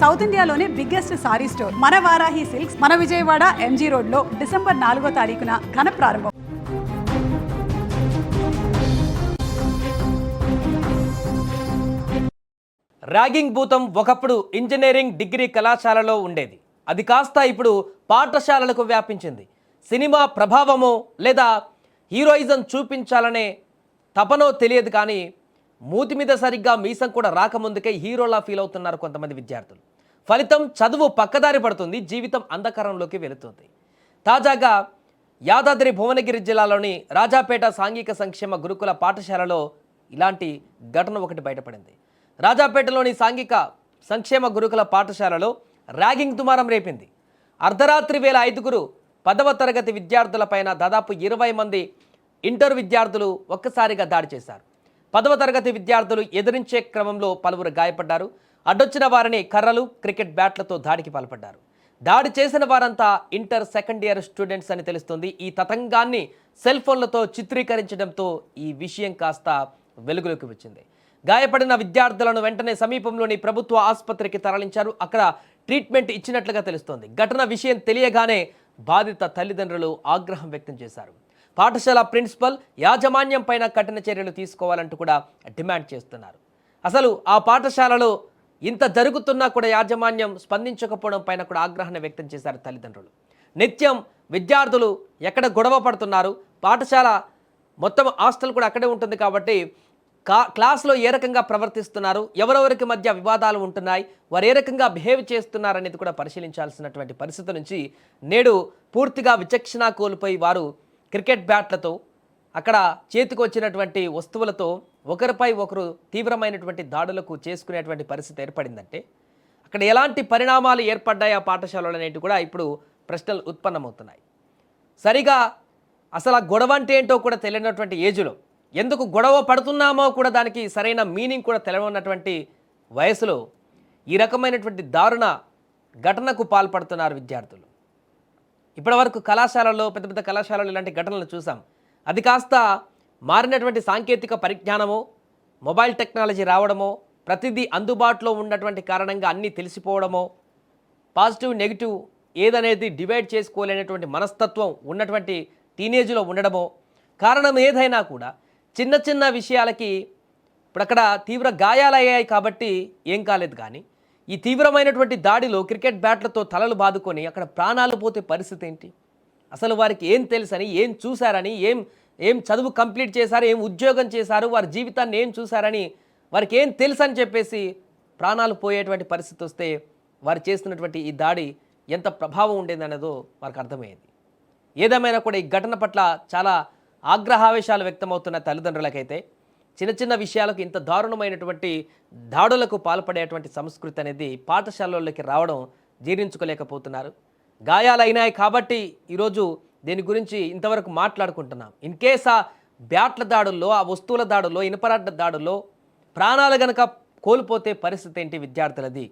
South ఇండియాలోనే biggest sorry store మన Varahi silks మన విజయవాడ ఎంజీ రోడ్ లో డిసెంబర్ 4వ తారీఖున ఘన ప్రారంభం. ర్యాగింగ్ భూతం ఒకప్పుడు ఇంజనీరింగ్ డిగ్రీ కళాశాలలో ఉండేది. అది కాస్త ఇప్పుడు పాఠశాలలకు వ్యాపించింది. సినిమా ప్రభావమో లేదా హీరోయిజం చూపించాలనే తపనో తెలియదు కానీ మూతి మీద సరిగ్గా మీసం కూడా రాకముందుకే హీరోలా ఫీల్ అవుతున్నారు కొంతమంది విద్యార్థులు. ఫలితం చదువు పక్కదారి పడుతుంది, జీవితం అంధకారంలోకి వెళుతుంది. తాజాగా యాదాద్రి భువనగిరి జిల్లాలోని రాజాపేట సాంఘిక సంక్షేమ గురుకుల పాఠశాలలో ఇలాంటి ఘటన ఒకటి బయటపడింది. రాజాపేటలోని సాంఘిక సంక్షేమ గురుకుల పాఠశాలలో ర్యాగింగ్ దుమారం రేపింది. అర్ధరాత్రి వేళ 5గురు 10వ తరగతి విద్యార్థులపైన దాదాపు 20 మంది ఇంటర్ విద్యార్థులు ఒక్కసారిగా దాడి చేశారు. 10వ తరగతి విద్యార్థులు ఎదిరించే క్రమంలో పలువురు గాయపడ్డారు. అడ్డొచ్చిన వారిని కర్రలు, క్రికెట్ బ్యాట్లతో దాడికి పాల్పడ్డారు. దాడి చేసిన వారంతా ఇంటర్ సెకండ్ ఇయర్ స్టూడెంట్స్ అని తెలుస్తుంది. ఈ తతంగాన్ని సెల్ ఫోన్లతో చిత్రీకరించడంతో ఈ విషయం కాస్త వెలుగులోకి వచ్చింది. గాయపడిన విద్యార్థులను వెంటనే సమీపంలోని ప్రభుత్వ ఆసుపత్రికి తరలించారు. అక్కడ ట్రీట్మెంట్ ఇచ్చినట్లుగా తెలుస్తోంది. ఘటన విషయం తెలియగానే బాధిత తల్లిదండ్రులు ఆగ్రహం వ్యక్తం చేశారు. పాఠశాల ప్రిన్సిపల్ యాజమాన్యం పైన కఠిన చర్యలు తీసుకోవాలంటూ కూడా డిమాండ్ చేస్తున్నారు. అసలు ఆ పాఠశాలలో ఇంత జరుగుతున్నా కూడా యాజమాన్యం స్పందించకపోవడం పైన కూడా ఆగ్రహాన్ని వ్యక్తం చేశారు తల్లిదండ్రులు. నిత్యం విద్యార్థులు ఎక్కడ గొడవ పడుతున్నారు, పాఠశాల మొత్తం హాస్టల్ కూడా అక్కడే ఉంటుంది కాబట్టి క్లాస్లో ఏ రకంగా ప్రవర్తిస్తున్నారు, ఎవరెవరికి మధ్య వివాదాలు ఉంటున్నాయి, వారు ఏ రకంగా బిహేవ్ చేస్తున్నారు అనేది కూడా పరిశీలించాల్సినటువంటి పరిస్థితి నుంచి నేడు పూర్తిగా విచక్షణ కోల్పోయి వారు క్రికెట్ బ్యాట్లతో అక్కడ చేతికి వచ్చినటువంటి వస్తువులతో ఒకరిపై ఒకరు తీవ్రమైనటువంటి దాడులకు చేసుకునేటువంటి పరిస్థితి ఏర్పడిందంటే అక్కడ ఎలాంటి పరిణామాలు ఏర్పడ్డాయి ఆ పాఠశాలలు అనేవి కూడా ఇప్పుడు ప్రశ్నలు ఉత్పన్నమవుతున్నాయి. సరిగా అసలు ఆ గొడవ అంటే ఏంటో కూడా తెలియనటువంటి ఏజ్లో ఎందుకు గొడవ పడుతున్నామో కూడా దానికి సరైన మీనింగ్ కూడా తెలియనటువంటి వయసులో ఈ రకమైనటువంటి దారుణ ఘటనకు పాల్పడుతున్నారు విద్యార్థులు. ఇప్పటివరకు కళాశాలల్లో పెద్ద పెద్ద కళాశాలలు ఇలాంటి ఘటనలు చూసాం. అది కాస్త మారినటువంటి సాంకేతిక పరిజ్ఞానమో, మొబైల్ టెక్నాలజీ రావడమో, ప్రతిదీ అందుబాటులో ఉన్నటువంటి కారణంగా అన్నీ తెలిసిపోవడమో, పాజిటివ్ నెగిటివ్ ఏదనేది డివైడ్ చేసుకోలేనటువంటి మనస్తత్వం ఉన్నటువంటి టీనేజ్లో ఉండడమో, కారణం ఏదైనా కూడా చిన్న చిన్న విషయాలకి ఇప్పుడు అక్కడ తీవ్ర గాయాలయ్యాయి కాబట్టి ఏం కాలేదు. కానీ ఈ తీవ్రమైనటువంటి దాడిలో క్రికెట్ బ్యాట్లతో తలలు బాదుకొని అక్కడ ప్రాణాలు పోతే పరిస్థితి ఏంటి? అసలు వారికి ఏం తెలుసని, ఏం చూశారని, ఏం చదువు కంప్లీట్ చేశారు, ఏం ఉద్యోగం చేశారు, వారి జీవితాన్ని ఏం చూశారని, వారికి ఏం తెలుసు అని చెప్పేసి ప్రాణాలు పోయేటువంటి పరిస్థితి వస్తే వారు చేస్తున్నటువంటి ఈ దాడి ఎంత ప్రభావం ఉండేదనేదో వారికి అర్థమయ్యేది. ఏదేమైనా కూడా ఈ ఘటన పట్ల చాలా ఆగ్రహావేశాలు వ్యక్తమవుతున్న తల్లిదండ్రులకైతే చిన్న చిన్న విషయాలకు ఇంత దారుణమైనటువంటి దాడులకు పాల్పడేటువంటి సంస్కృతి అనేది పాఠశాలల్లోకి రావడం జీర్ణించుకోలేకపోతున్నారు. గాయాలైనాయి కాబట్టి ఈరోజు దీని గురించి ఇంతవరకు మాట్లాడుకుంటున్నాం. ఇన్ కేస్ ఆ బ్యాట్ల దాడుల్లో, ఆ వస్తువుల దాడుల్లో, ఇనుపరాడ్ల దాడుల్లో ప్రాణాలు గనక కోల్పోతే పరిస్థితి ఏంటి విద్యార్థులది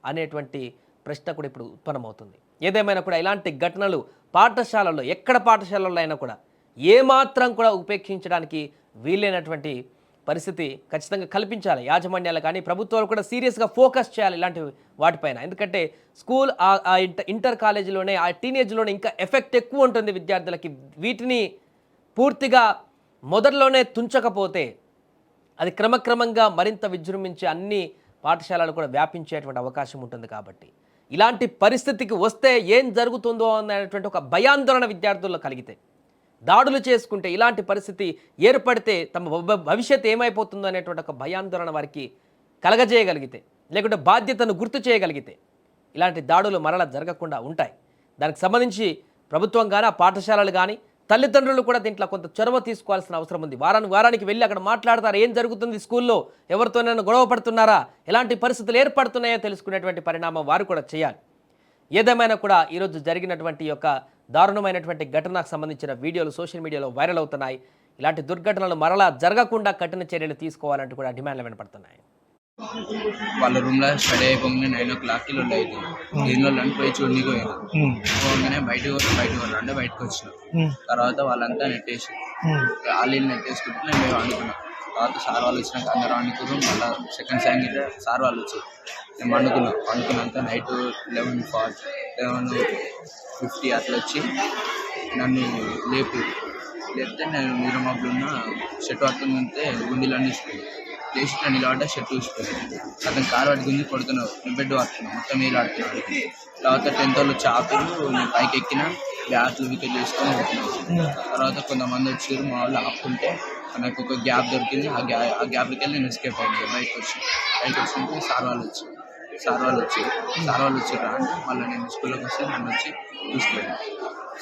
అనేటువంటి ప్రశ్న కూడా ఇప్పుడు ఉత్పన్నమవుతుంది. ఏదేమైనా కూడా ఇలాంటి ఘటనలు పాఠశాలల్లో, ఎక్కడ పాఠశాలల్లో అయినా కూడా ఏమాత్రం కూడా ఉపేక్షించడానికి వీలైనటువంటి పరిస్థితి ఖచ్చితంగా కల్పించాలి. యాజమాన్యాలు కానీ ప్రభుత్వాలు కూడా సీరియస్గా ఫోకస్ చేయాలి ఇలాంటి వాటిపైన. ఎందుకంటే స్కూల్ ఇంటర్ కాలేజీలోనే, ఆ టీనేజ్లోనే ఇంకా ఎఫెక్ట్ ఎక్కువ ఉంటుంది విద్యార్థులకి. వీటిని పూర్తిగా మొదట్లోనే తుంచకపోతే అది క్రమక్రమంగా మరింత విజృంభించి అన్ని పాఠశాలలు కూడా వ్యాపించేటువంటి అవకాశం ఉంటుంది. కాబట్టి ఇలాంటి పరిస్థితికి వస్తే ఏం జరుగుతుందో అనేటువంటి ఒక భయాందోళన విద్యార్థుల్లో కలిగితే, దాడులు చేసుకుంటే, ఇలాంటి పరిస్థితి ఏర్పడితే తమ భవిష్యత్తు ఏమైపోతుందో అనేటువంటి ఒక భయాందోళన వారికి కలగజేయగలిగితే, లేకుంటే బాధ్యతను గుర్తు చేయగలిగితే ఇలాంటి దాడులు మరలా జరగకుండా ఉంటాయి. దానికి సంబంధించి ప్రభుత్వం కానీ, ఆ పాఠశాలలు కానీ, తల్లిదండ్రులు కూడా దీంట్లో కొంత చొరవ తీసుకోవాల్సిన అవసరం ఉంది. వారానికి వెళ్ళి అక్కడ మాట్లాడతారు, ఏం జరుగుతుంది స్కూల్లో, ఎవరితోనైనా గొడవ పడుతున్నారా, ఎలాంటి పరిస్థితులు ఏర్పడుతున్నాయో తెలుసుకునేటువంటి పరిణామం వారు కూడా చేయాలి. ఏదేమైనా కూడా ఈరోజు జరిగినటువంటి యొక్క దారుణమైనటువంటి ఘటనకు సంబంధించిన వీడియోలు సోషల్ మీడియాలో వైరల్ అవుతున్నాయి. ఇలాంటి దుర్ఘటనలు మరలా జరగకుండా కఠిన చర్యలు తీసుకోవాలంటూ కూడా డిమాండ్లు వినపడుతున్నాయి. వాళ్ళ రూమ్లో స్టడీ అయిపోగానే 9 o'clock లొల్లి అవుతుంది. దీనిలో పోయి చూడడానికి పోయారు. పోగానే బయటకు వచ్చిన తర్వాత వాళ్ళంతా నెట్టేసి వాళ్ళు నెట్టేసుకుంటే మేము అనుకున్నాం. తర్వాత సార్ వాళ్ళు వచ్చినాక అందరూ అనుకున్నారు. మళ్ళీ సెకండ్ సాంగ్ సార్ వాళ్ళు వచ్చారు. నేను పండుకున్నాక నైట్ 11:50 అట్లా వచ్చి నన్ను లేపితే నేను నిద్రమబ్బులు ఉన్న షర్ట్ పట్టుకుని ఉంటే గుండీలన్నీ ఇస్తుంది. లేచి ఇట్లా నిలబడ్డా షర్ట్ చూసిపోయింది. అతను కారు పట్టి గుంజి కొడుతున్నావు, నేను బెడ్ పడుతున్నావు, మొత్తం మీరు ఆడుతున్నాడు. తర్వాత 10th వాళ్ళు వచ్చి ఆపిరు. నేను పైకి ఎక్కిన బ్యాట్లు వికెట్ చేసుకొని వెళ్తున్నాను. తర్వాత కొంతమంది వచ్చారు, మా వాళ్ళు ఆపుకుంటే నాకు ఒక గ్యాప్ దొరికింది. ఆ గ్యాప్కి వెళ్ళి నేను ఎస్కేప్ అయ్యింది. బయటకు వచ్చినప్పుడు సార్ వాళ్ళు వచ్చారు అంటే మళ్ళీ నేను స్కూల్లోకి వస్తే నన్ను వచ్చి చూసుకోండి.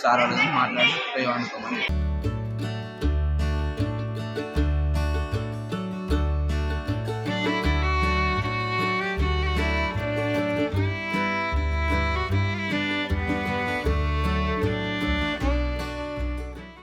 సార్ వాళ్ళని మాట్లాడి పోయి అనుకోమని.